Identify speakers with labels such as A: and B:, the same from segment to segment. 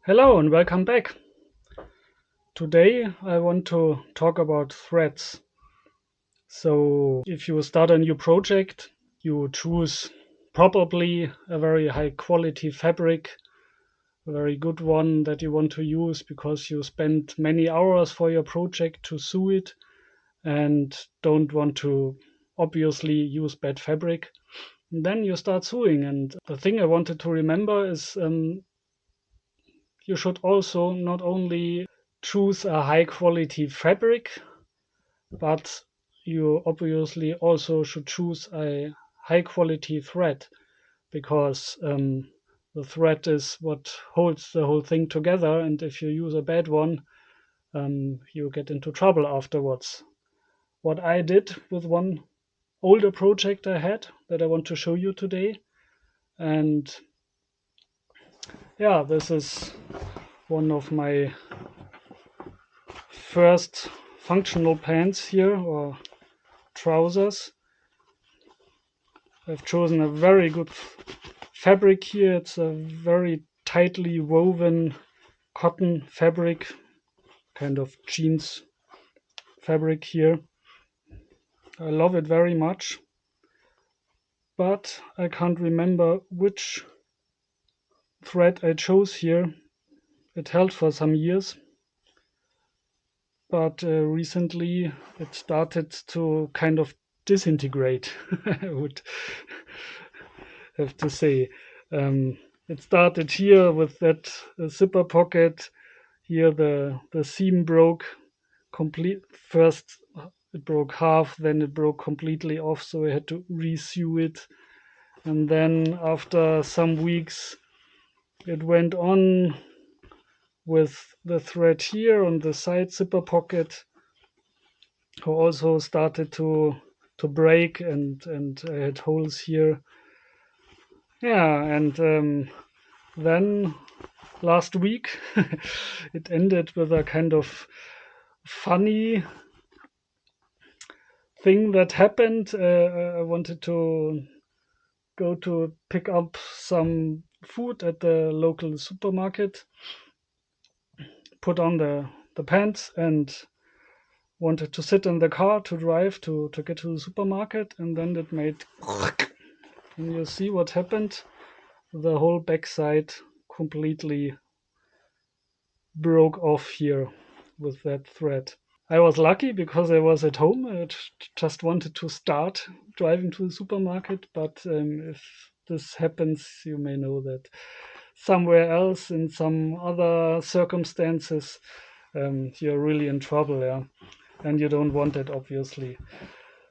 A: Hello and welcome back. Today I want to talk about threads. So, if you start a new project, you choose probably a very high quality fabric, a very good one that you want to use because you spend many hours for your project to sew it and don't want to obviously use bad fabric. And then you start sewing. And the thing I wanted to remember is you should also not only choose a high quality fabric, but you obviously also should choose a high quality thread because the thread is what holds the whole thing together. And if you use a bad one, you get into trouble afterwards. What I did with one older project I had that I want to show you today. And yeah, this is one of my first functional pants here, or trousers. I've chosen a very good fabric here. It's a very tightly woven cotton fabric, kind of jeans fabric here. I love it very much, but I can't remember which thread I chose here. It held for some years, but recently it started to kind of disintegrate, I would have to say. It started here with that zipper pocket. Here the seam broke complete. First it broke half, then it broke completely off, so I had to resew it. And then after some weeks, it went on with the thread here on the side zipper pocket, who also started to break, and I had holes here. Yeah, and then last week it ended with a kind of funny thing that happened. I wanted to go to pick up some food at the local supermarket, put on the pants, and wanted to sit in the car to drive to get to the supermarket. And then it made, and you see what happened. The whole backside completely broke off here with that thread. I was lucky because I was at home. Just wanted to start driving to the supermarket. But if this happens, you may know that somewhere else in some other circumstances, you're really in trouble, yeah, and you don't want it, obviously.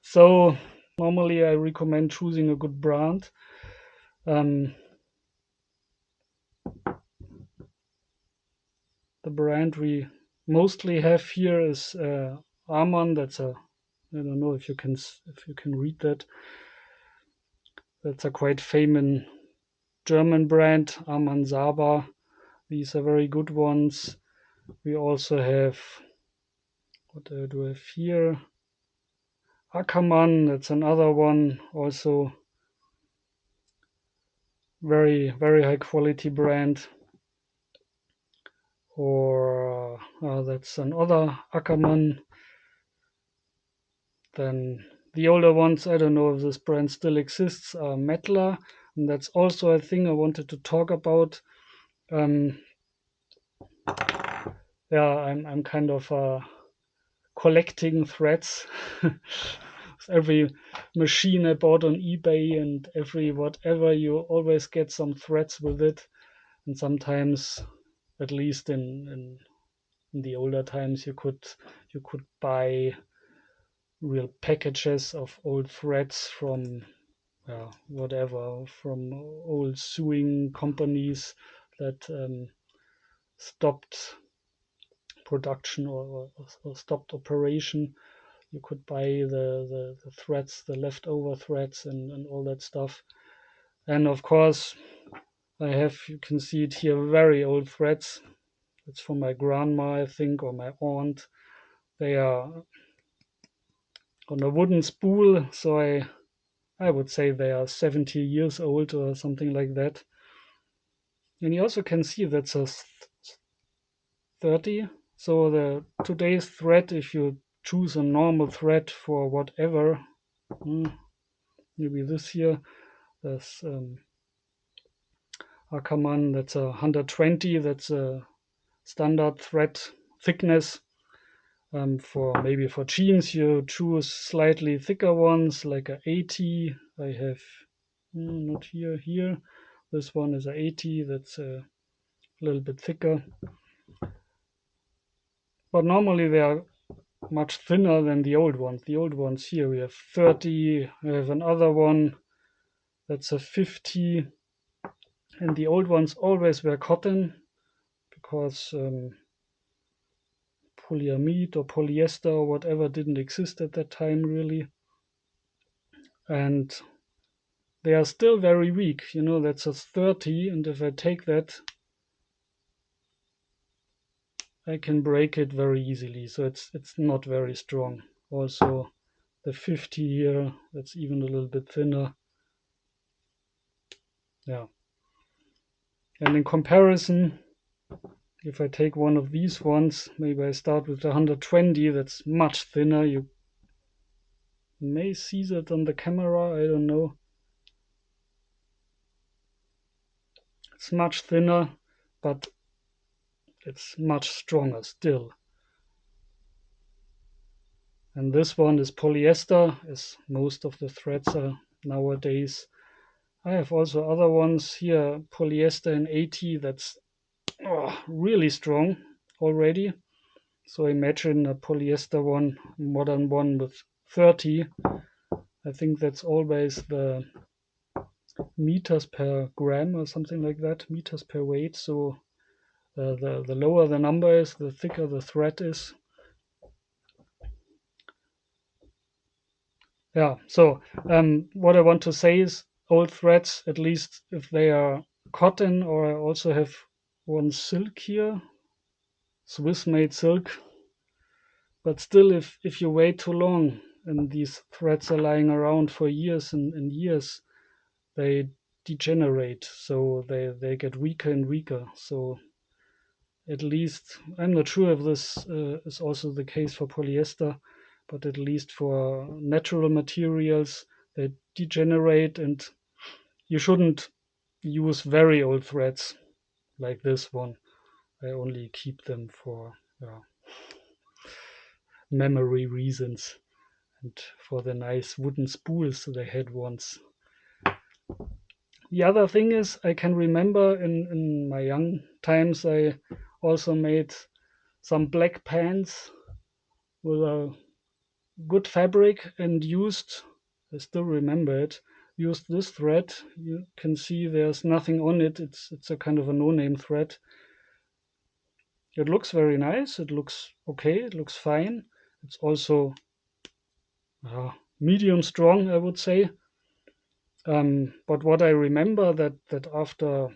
A: So normally I recommend choosing a good brand. Um, the brand we mostly have here is Arman. That's a, I don't know if you can read that. That's a quite famous German brand, Arman Saba. These are very good ones. We also have, what do I have here? Ackermann, that's another one, also very, very high quality brand. Or that's another Ackermann. Then the older ones, I don't know if this brand still exists, are Mettler. And that's also a thing I wanted to talk about. Um, yeah, I'm kind of collecting threads. Every machine I bought on eBay and every whatever, you always get some threads with it. And sometimes, at least in the older times, you could buy real packages of old threads from whatever, from old sewing companies that stopped production, or stopped operation. You could buy the threads, the leftover threads, and all that stuff. And of course, I have, you can see it here, very old threads. It's from my grandma, I think, or my aunt. They are on a wooden spool, so I would say they are 70 years old or something like that. And you also can see that's a 30. So the today's thread, if you choose a normal thread for whatever, maybe this here, there's Ackermann, that's a 120, that's a standard thread thickness. For maybe for jeans, you choose slightly thicker ones, like a 80. I have not here. This one is a 80. That's a little bit thicker. But normally they are much thinner than the old ones. The old ones here we have 30. We have another one that's a 50. And the old ones always were cotton because polyamide or polyester or whatever didn't exist at that time really. And they are still very weak. That's a 30, and if I take that, I can break it very easily. So it's not very strong. Also, the 50 here, that's even a little bit thinner. Yeah. And in comparison, if I take one of these ones, maybe I start with the 120, that's much thinner. You may see that on the camera, I don't know. It's much thinner, but it's much stronger still. And this one is polyester, as most of the threads are nowadays. I have also other ones here, polyester in 80, that's really strong already. So imagine a polyester one, modern one with 30. I think that's always the meters per gram or something like that, meters per weight. So the lower the number is, the thicker the thread is. Yeah, so what I want to say is old threads, at least if they are cotton, or I also have one silk here, Swiss made silk. But still, if you wait too long and these threads are lying around for years and years, they degenerate. So they get weaker and weaker. So at least, I'm not sure if this is also the case for polyester, but at least for natural materials, they degenerate, and you shouldn't use very old threads like this one. I only keep them for memory reasons and for the nice wooden spools they had once. The other thing is, I can remember in my young times, I also made some black pants with a good fabric and I still remember it, used this thread. You can see there's nothing on it. It's a kind of a no-name thread. It looks very nice. It looks okay. It looks fine. It's also medium strong, I would say. But what I remember that after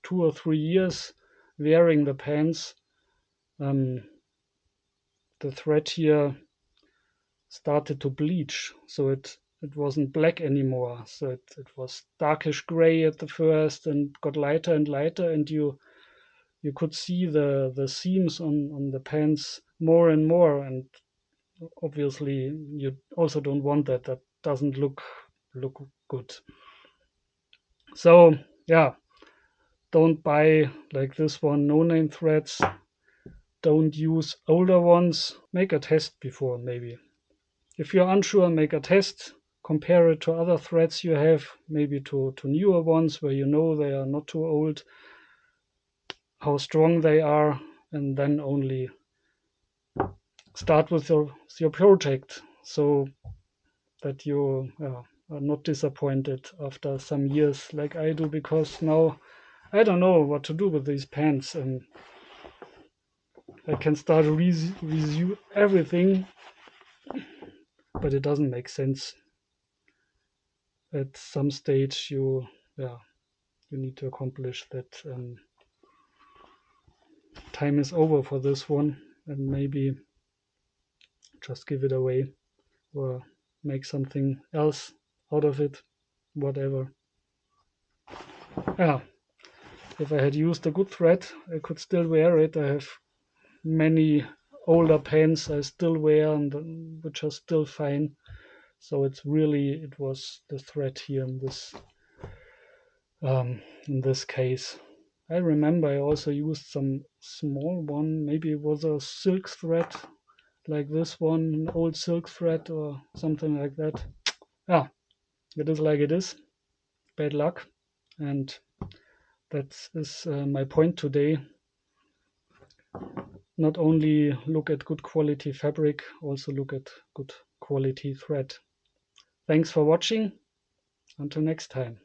A: 2 or 3 years wearing the pants, the thread here started to bleach. So it wasn't black anymore. So it was darkish gray at the first and got lighter and lighter, and you could see the seams on the pants more and more. And obviously you also don't want that. That doesn't look good. So yeah, don't buy like this one no-name threads. Don't use older ones. Make a test before, maybe. If you're unsure, make a test. Compare it to other threads you have, maybe to newer ones where you know they are not too old, how strong they are, and then only start with your project so that you are not disappointed after some years like I do, because now I don't know what to do with these pants, and I can start review everything, but it doesn't make sense. At some stage, you need to accomplish that. Time is over for this one, and maybe just give it away or make something else out of it, whatever. Yeah. if I had used a good thread, I could still wear it. I have many older pants I still wear and which are still fine. So it was the thread here in this case. I remember I also used some small one. Maybe it was a silk thread like this one, an old silk thread or something like that. Yeah, it is like it is. Bad luck. And that is my point today. Not only look at good quality fabric, also look at good quality thread. Thanks for watching. Until next time.